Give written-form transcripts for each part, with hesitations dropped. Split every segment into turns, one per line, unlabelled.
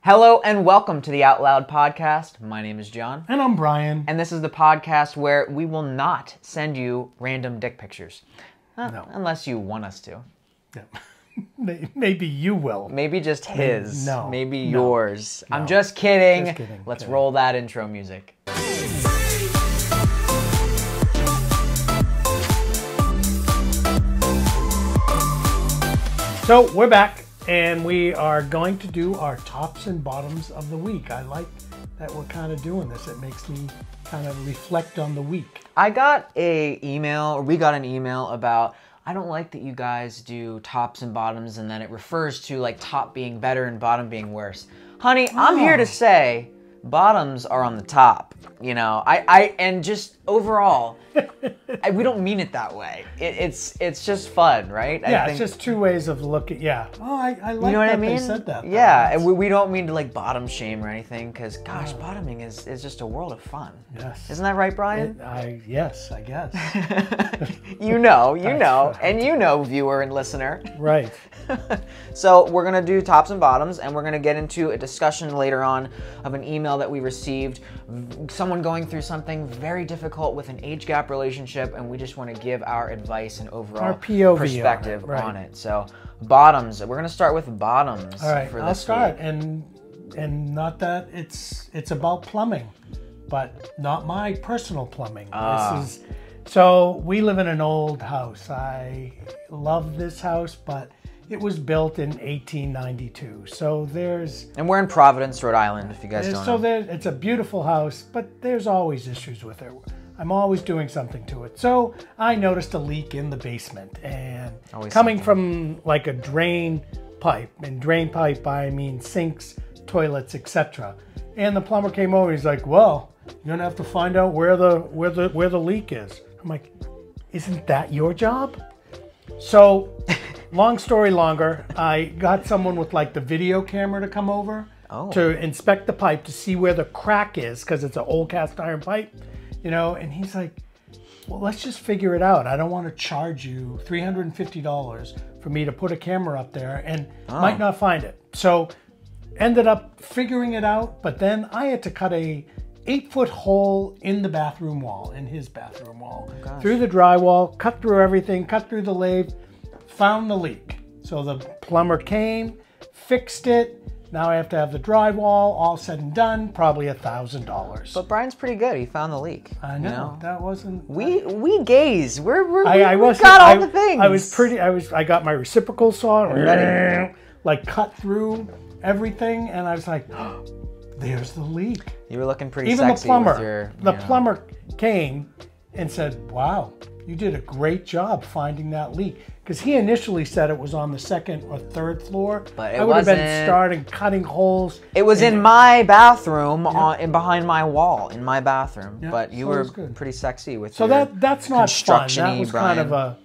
Hello and welcome to the Out Loud podcast. My name is John.
And I'm Brian.
And this is the podcast where we will not send you random dick pictures.
No.
Unless you want us to.
Yeah. Maybe you will.
Maybe just his.
No.
Maybe
No.
yours.
No.
I'm just kidding.
Just kidding.
Let's roll that intro music.
So we're back. And we are going to do our tops and bottoms of the week. I like that we're kind of doing this. It makes me kind of reflect on the week.
We got an email about, I don't like that you guys do tops and bottoms and then it refers to like top being better and bottom being worse. Honey, I'm here to say bottoms are on the top. You know, and just overall, we don't mean it that way. It's just fun, right?
Yeah, it's just two ways of looking. Yeah. Oh, I like
you know what
that
I mean?
they said that.
Yeah, and we don't mean to like bottom shame or anything, because gosh, bottoming is just a world of fun.
Yes.
Isn't that right, Brian?
Yes, I guess.
you know,
right.
and you know, viewer and listener.
Right.
So we're going to do tops and bottoms, and we're going to get into a discussion later on of an email that we received. Someone going through something very difficult with an age gap relationship, and we just want to give our advice and overall
Our POV
perspective
on it, right.
on it. So bottoms. We're going to start with bottoms.
All right,
for
I'll
this
start.
week.
And not that it's about plumbing, but not my personal plumbing. So we live in an old house. I love this house, but it was built in 1892. So
And we're in Providence, Rhode Island, if you guys don't know.
It's a beautiful house, but there's always issues with it. I'm always doing something to it. So I noticed a leak in the basement, and coming from like a drain pipe. And drain pipe, I mean sinks, toilets, etc. And the plumber came over. He's like, "Well, you're gonna have to find out where the leak is." I'm like, "Isn't that your job?" So, long story longer, I got someone with like the video camera to come over to inspect the pipe to see where the crack is, because it's an old cast iron pipe, you know. And he's like, "Well, let's just figure it out. I don't want to charge you $350 for me to put a camera up there and might not find it." So, ended up figuring it out, but then I had to cut a 8-foot hole in the bathroom wall, in his bathroom wall, through the drywall, cut through everything, cut through the lathe, found the leak. So the plumber came, fixed it. Now I have to have the drywall all said and done, probably $1,000.
But Brian's pretty good. He found the leak.
I know. That wasn't.
We gaze. We
got
all the things.
I got my reciprocal saw,
Ready.
like cut through everything, and I was like, oh, there's the leak.
You were looking pretty
Even
sexy with your,
the plumber came and said, "Wow, you did a great job finding that leak." Because he initially said it was on the second or third floor.
But
I would have been starting cutting holes.
It was in my bathroom, behind my wall in my bathroom.
Yeah,
but you
so
were
it was good.
pretty sexy with
So
your
that's not fun. That was
Brian.
kind of a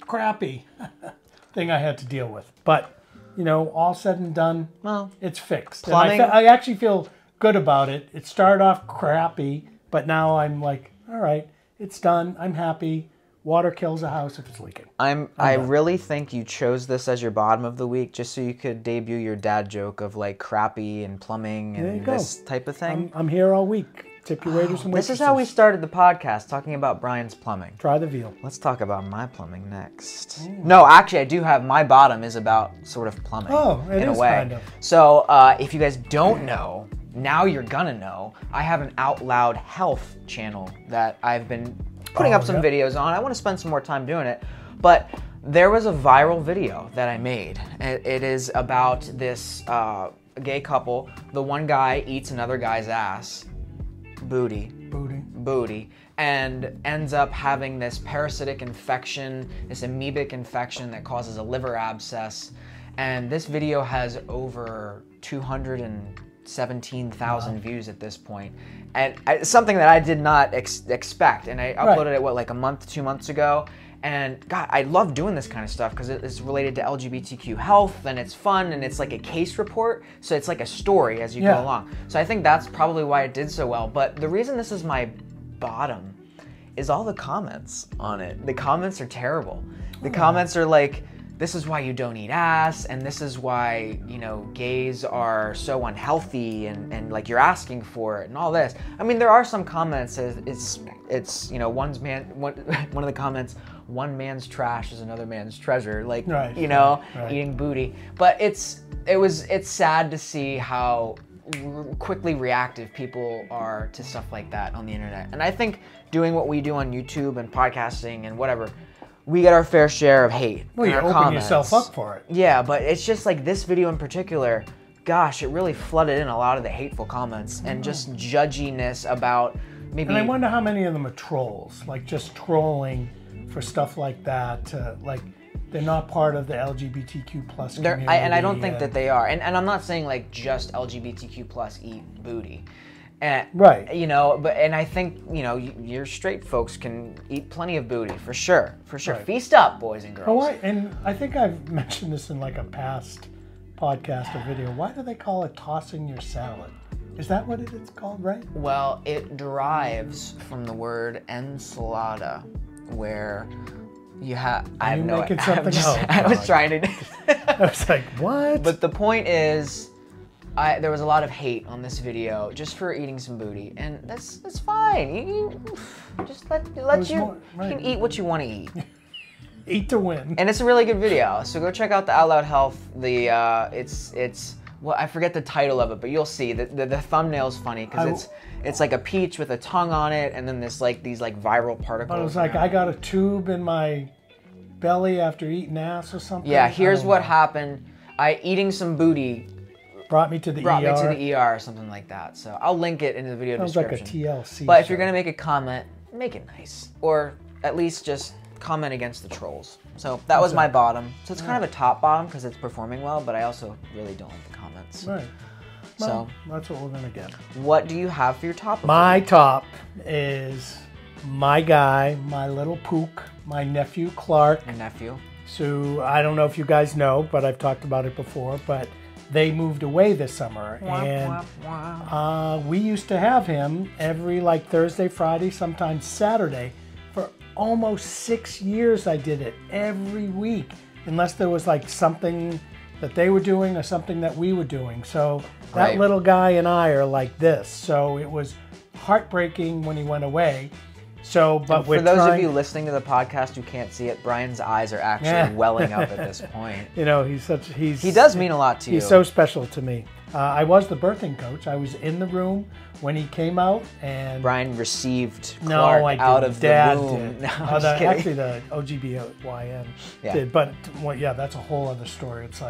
crappy thing I had to deal with. But, you know, all said and done,
well,
it's fixed.
Plumbing.
And I actually feel good about it. It started off crappy, but now I'm like, all right, it's done. I'm happy. Water kills a house if it's leaking.
I really think you chose this as your bottom of the week just so you could debut your dad joke of like crappy and plumbing and this type of thing.
I'm here all week. Tip your waiters and waitresses.
This is how we started the podcast, talking about Brian's plumbing.
Try the veal.
Let's talk about my plumbing next. No, actually, I do have, my bottom is about sort of plumbing.
Oh, it
in
is
a way.
kind of.
So if you guys don't know, now you're gonna know, I have an Out Loud health channel that I've been putting up some videos on. I want to spend some more time doing it, but there was a viral video that I made. It is about this gay couple. The one guy eats another guy's ass, booty, and ends up having this parasitic infection, this amoebic infection that causes a liver abscess. And this video has over 217,000 views at this point. And something that I did not expect. And I uploaded it, like a month, 2 months ago. And God, I love doing this kind of stuff because it's related to LGBTQ health and it's fun and it's like a case report. So it's like a story as you go along. So I think that's probably why it did so well. But the reason this is my bottom is all the comments on it. The comments are terrible. The comments are like, this is why you don't eat ass, and this is why, you know, gays are so unhealthy, and like you're asking for it and all this. I mean, there are some comments, it's you know, one of the comments, one man's trash is another man's treasure, like,
right,
you know,
right.
Eating booty. But it's sad to see how quickly reactive people are to stuff like that on the internet. And I think doing what we do on YouTube and podcasting and whatever, we get our fair share of hate.
Well, you open yourself up for it.
Yeah, but it's just like this video in particular, gosh, it really flooded in a lot of the hateful comments and just judginess about maybe...
And I wonder how many of them are trolls, like just trolling for stuff like that, like they're not part of the LGBTQ plus community.
And I don't think that they are. And I'm not saying like just LGBTQ plus eat booty. And,
right.
You know, and I think, you know, your straight folks can eat plenty of booty, for sure. For sure. Right. Feast up, boys and girls.
And I think I've mentioned this in like a past podcast or video. Why do they call it tossing your salad? Is that what it's called, right?
Well, it derives from the word ensalada, where you have... I have no idea. I was trying to...
I was like, what?
But the point is... there was a lot of hate on this video just for eating some booty, and that's fine. You just let you can eat what you want to eat.
Eat to win.
And it's a really good video, so go check out the Out Loud Health. The well, I forget the title of it, but you'll see the thumbnail's funny because it's like a peach with a tongue on it, and then these viral particles.
I was like, I got a tube in my belly after eating ass or something.
Yeah, here's what happened. Eating some booty
brought me to the
ER or something like that. So I'll link it in the video description.
Sounds like a TLC.
But if you're gonna make a comment, make it nice, or at least just comment against the trolls. So that was my bottom. So it's kind of a top bottom because it's performing well, but I also really don't like the comments.
Right. Well, so that's what we're gonna get.
What do you have for your top?
My top is my guy, my little pook, my nephew Clark.
Your nephew.
So I don't know if you guys know, but I've talked about it before, but they moved away this summer, and we used to have him every Thursday, Friday, sometimes Saturday. For almost 6 years I did it every week, unless there was something that they were doing or something that we were doing. So that little guy and I are like this. So it was heartbreaking when he went away. So, but
for those of you listening to the podcast who can't see it, Brian's eyes are actually welling up at this point.
You know, he
does mean a lot to you.
He's so special to me. I was the birthing coach. I was in the room when he came out, and
Brian received Clark out of the womb. No, I'm just kidding.
Actually, the OGBYN did, but that's a whole other story. It's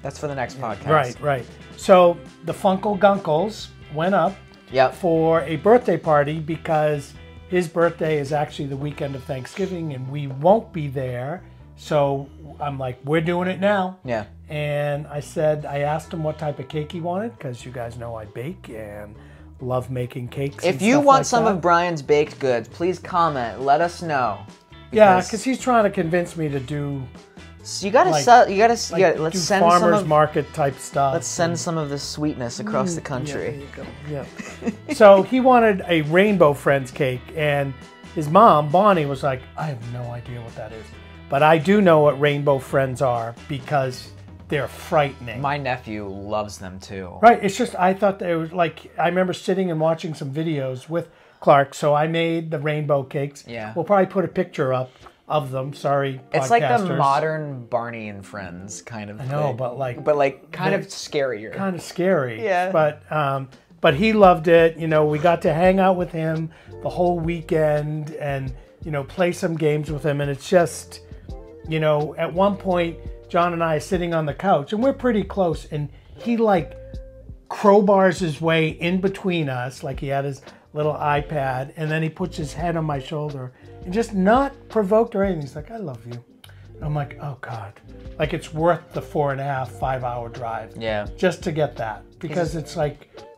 that's for the next podcast.
Right. So the Funkle Gunkles went up for a birthday party because his birthday is actually the weekend of Thanksgiving, and we won't be there. So I'm like, we're doing it now.
Yeah.
And I asked him what type of cake he wanted, because you guys know I bake and love making cakes.
If you want some of Brian's baked goods, please comment. Let us know.
Yeah, because he's trying to convince me to do.
So you gotta sell. Let's send
farmers market type stuff.
Let's send some of the sweetness across the country.
Yeah. So he wanted a Rainbow Friends cake, and his mom Bonnie was like, "I have no idea what that is, but I do know what Rainbow Friends are because they're frightening."
My nephew loves them too.
Right. It's just I thought they were I remember sitting and watching some videos with Clark, so I made the rainbow cakes.
Yeah.
We'll probably put a picture up of them. Sorry,
it's like the modern Barney and Friends kind of thing.
I know, but
kind of scarier.
Kind of scary.
Yeah.
But he loved it. You know, we got to hang out with him the whole weekend and, play some games with him. And it's just, at one point, John and I are sitting on the couch, and we're pretty close, and he crowbars his way in between us, like he had his little iPad, and then he puts his head on my shoulder, and just not provoked or anything. He's like, "I love you." And I'm like, oh God. It's worth the 4.5, 5 hour drive.
Yeah.
Just to get that. Because it's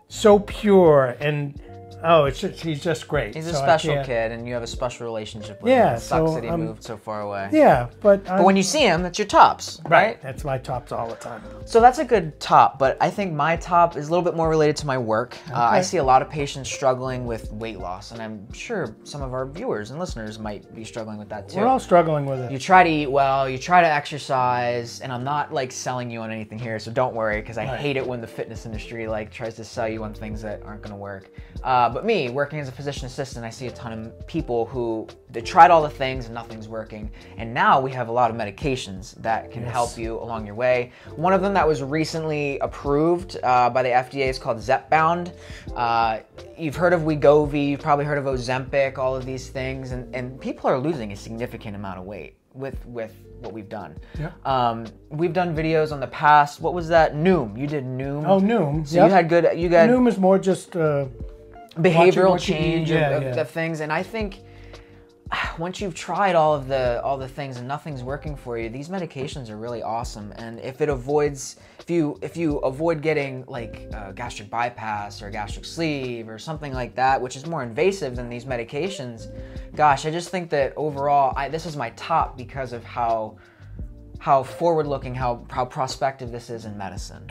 so pure. And Oh, he's just great.
He's a special kid, and you have a special relationship with him.
Yeah,
It sucks that he moved so far away.
Yeah, but
when you see him, that's your tops, right?
That's my tops all the time.
So that's a good top, but I think my top is a little bit more related to my work. Okay. I see a lot of patients struggling with weight loss, and I'm sure some of our viewers and listeners might be struggling with that too.
We're all struggling with it.
You try to eat well, you try to exercise, and I'm not like selling you on anything here, so don't worry, because I hate it when the fitness industry like tries to sell you on things that aren't going to work. But me, working as a physician assistant, I see a ton of people who they tried all the things and nothing's working. And now we have a lot of medications that can help you along your way. One of them that was recently approved by the FDA is called Zepbound. You've heard of Wegovy, you've probably heard of Ozempic, all of these things, and people are losing a significant amount of weight with what we've done. Yeah. We've done videos on the past. What was that? Noom. You did Noom.
Oh, Noom.
So you had good.
Noom is more just
behavioral change of things, and I think once you've tried all the things and nothing's working for you, these medications are really awesome. And if you avoid getting like gastric bypass or gastric sleeve or something like that, which is more invasive than these medications, gosh, I just think that overall this is my top because of how forward-looking, how prospective this is in medicine.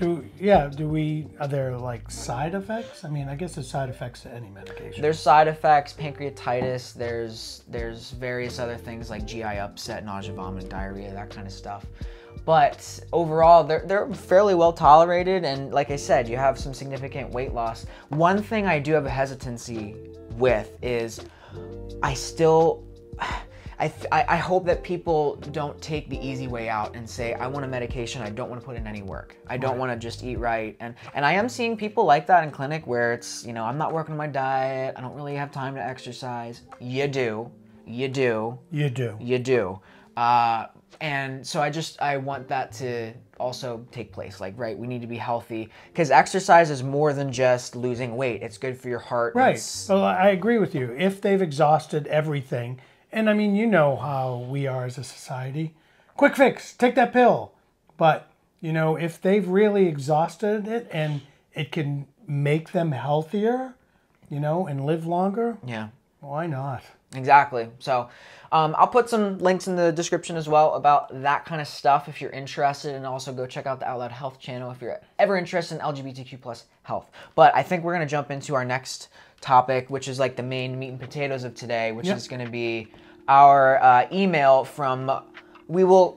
Are there like side effects? I mean, I guess there's side effects to any medication. There's side effects, pancreatitis, there's various other things like GI upset, nausea, vomiting, diarrhea, that kind of stuff. But overall, they're fairly well tolerated, and like I said, you have some significant weight loss. One thing I do have a hesitancy with is I hope that people don't take the easy way out and say, I want a medication, I don't want to put in any work. I don't want to just eat right. And I am seeing people like that in clinic where it's, I'm not working on my diet, I don't really have time to exercise. You do. And so I want that to also take place. Like, right, we need to be healthy because exercise is more than just losing weight. It's good for your heart.
Right. Well, I agree with you. If they've exhausted everything, and I mean, you know how we are as a society. Quick fix, take that pill. But, if they've really exhausted it and it can make them healthier, and live longer, why not?
Exactly. So I'll put some links in the description as well about that kind of stuff if you're interested, and also go check out the Out Loud Health channel if you're ever interested in LGBTQ+ health. But I think we're going to jump into our next topic, which is like the main meat and potatoes of today, which is going to be our email from, we will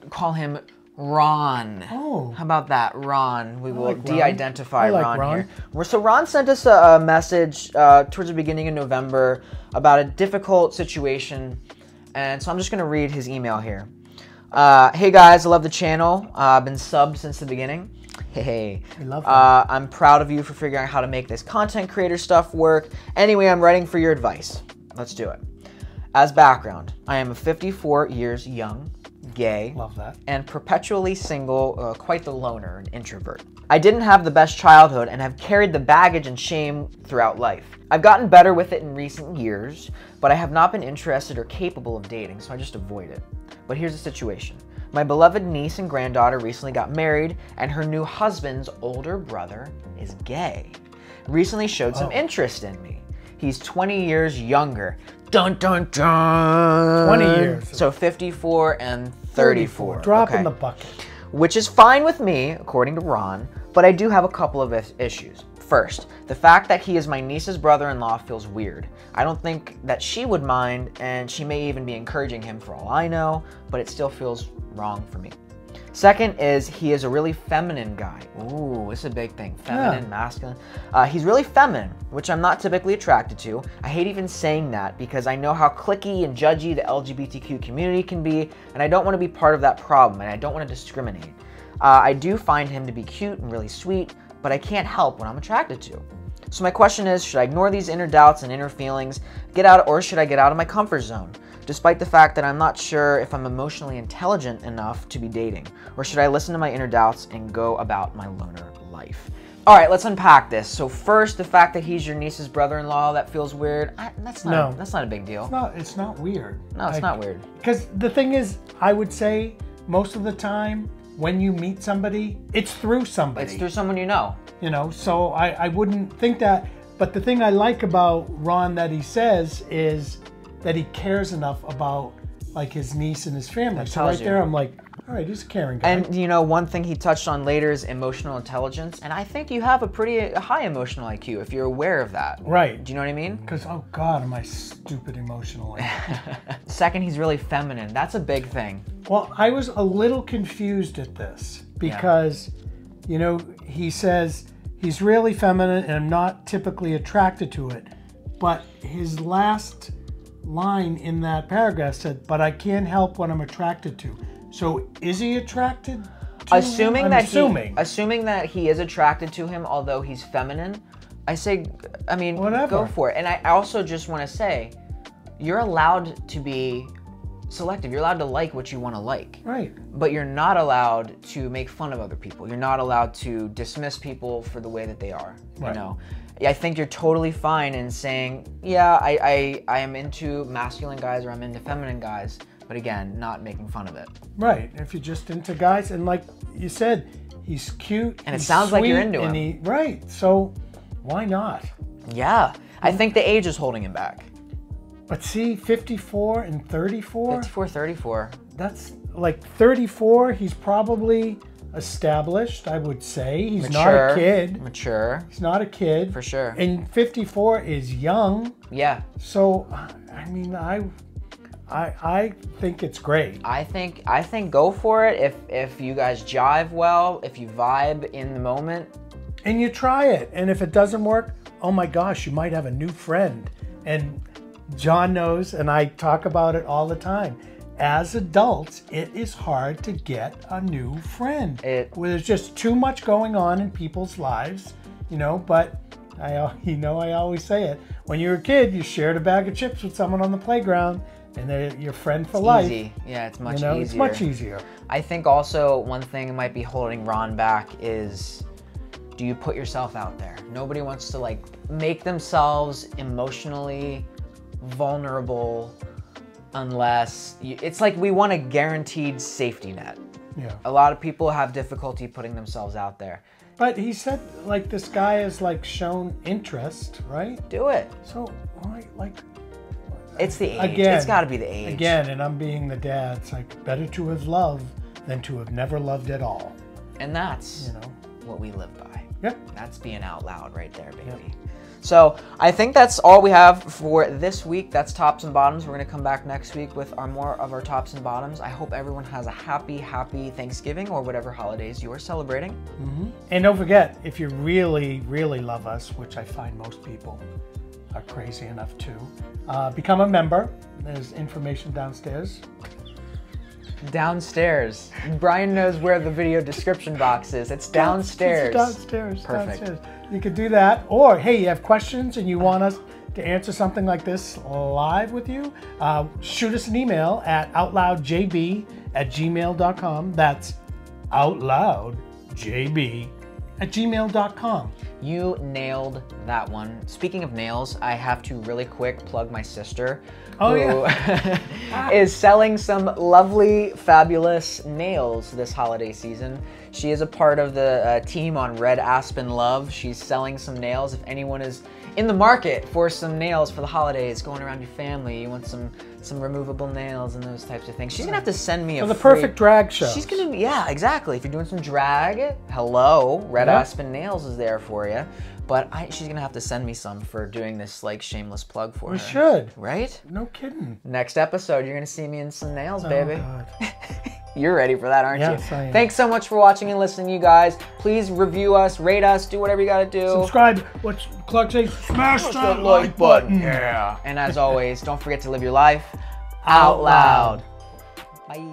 call him Ron.
Oh.
How about that, Ron? We will de-identify Ron here. So Ron sent us a message towards the beginning of November about a difficult situation, and so I'm just going to read his email here. Hey guys, I love the channel. I've been subbed since the beginning. Hey.
I love that.
I'm proud of you for figuring out how to make this content creator stuff work. Anyway, I'm writing for your advice. Let's do it. As background, I am 54 years young, gay,
love that,
and perpetually single, quite the loner, an introvert. I didn't have the best childhood and have carried the baggage and shame throughout life. I've gotten better with it in recent years, but I have not been interested or capable of dating, so I just avoid it. But here's the situation. My beloved niece and granddaughter recently got married, and her new husband's older brother is gay. Recently showed some interest in me. He's 20 years younger. Dun, dun, dun.
20 years.
So 54 and 34.
Drop in the bucket.
Which is fine with me, according to Ron, but I do have a couple of issues. First, the fact that he is my niece's brother-in-law feels weird. I don't think that she would mind, and she may even be encouraging him for all I know, but it still feels wrong for me. Second is he is a really feminine guy. Ooh, this is a big thing. Feminine, masculine. He's really feminine, which I'm not typically attracted to. I hate even saying that because I know how cliquey and judgy the LGBTQ community can be, and I don't want to be part of that problem, and I don't want to discriminate. I do find him to be cute and really sweet, but I can't help what I'm attracted to. So my question is, should I ignore these inner doubts and inner feelings, or should I get out of my comfort zone? Despite the fact that I'm not sure if I'm emotionally intelligent enough to be dating, or should I listen to my inner doubts and go about my loner life? All right, let's unpack this. So first, the fact that he's your niece's brother-in-law, that feels weird. That's not a big deal.
It's not weird.
No, it's not weird.
Because the thing is, I would say most of the time when you meet somebody, it's through somebody.
It's through someone you know.
So I wouldn't think that. But the thing I like about Ron that he says is that he cares enough about like his niece and his family. So right there, I'm like, all right, he's a caring guy.
And you know, one thing he touched on later is emotional intelligence, and I think you have a pretty high emotional IQ if you're aware of that.
Right.
Do you know what I mean?
Because, oh God, am I stupid emotionally.
Second, he's really feminine. That's a big thing.
Well, I was a little confused at this because, you know, he says he's really feminine and I'm not typically attracted to it. But his last line in that paragraph said, but I can't help what I'm attracted to. So is he attracted to
assuming
him?
Assuming that he is attracted to him, although he's feminine, I mean,
whatever.
Go for it. And I also just want to say, you're allowed to be selective. You're allowed to like what you want to like.
Right.
But you're not allowed to make fun of other people. You're not allowed to dismiss people for the way that they are.
Right.
You know? I think you're totally fine in saying, yeah, I am into masculine guys or I'm into feminine guys. But again, not making fun of it.
Right. If you're just into guys, and like you said, he's cute.
And it sounds like you're into
him. Right. So why not?
Yeah. I think the age is holding him back.
But see, 54 and 34?
54, 34.
That's like 34, he's probably established, I would say. He's not a kid.
Mature.
He's not a kid.
For sure.
And 54 is young.
Yeah.
So, I mean, I think it's great.
I think go for it if you guys jive well, if you vibe in the moment.
And you try it. And if it doesn't work, oh my gosh, you might have a new friend. And John knows, and I talk about it all the time. As adults, it is hard to get a new friend. Where there's just too much going on in people's lives, you know, but I always say it. When you were a kid, you shared a bag of chips with someone on the playground. And they're your friend for life.
Easy. Yeah, it's much easier.
It's much easier.
I think also one thing that might be holding Ron back is, do you put yourself out there? Nobody wants to like make themselves emotionally vulnerable unless it's like we want a guaranteed safety net.
Yeah.
A lot of people have difficulty putting themselves out there.
But he said like this guy has like shown interest, right?
Do it.
So like.
It's the age.
Again,
it's got to be the age.
Again, and I'm being the dad. It's like better to have loved than to have never loved at all.
And that's what we live by.
Yep.
That's being out loud right there, baby.
Yep.
So I think that's all we have for this week. That's tops and bottoms. We're going to come back next week with more of our tops and bottoms. I hope everyone has a happy Thanksgiving or whatever holidays you are celebrating.
Mm-hmm. And don't forget, if you really, really love us, which I find most people are crazy enough to, become a member. There's information downstairs.
Downstairs. Brian knows where the video description box is. It's downstairs.
It's downstairs.
Perfect.
Downstairs. You could do that. Or, hey, you have questions and you want us to answer something like this live with you, shoot us an email at outloudjb@gmail.com. That's outloudjb@gmail.com.
You nailed that one. Speaking of nails, I have to really quick plug my sister, who is selling some lovely, fabulous nails this holiday season. She is a part of the team on Red Aspen Love. She's selling some nails. If anyone is in the market for some nails for the holidays, going around your family, you want some removable nails and those types of things, she's gonna have to send me
the perfect drag show.
She's gonna, yeah, exactly. If you're doing some drag, hello, Red Aspen Nails is there for you. But she's gonna have to send me some for doing this like shameless plug for her.
We should.
Right?
No kidding.
Next episode, you're gonna see me in some nails, baby.
God.
You're ready for that, aren't you?
Yes, I am.
Thanks so much for watching and listening, you guys. Please review us, rate us, do whatever you gotta do.
Subscribe. What's Clark say? Smash that like button.
Yeah. And as always, don't forget to live your life out loud. Bye.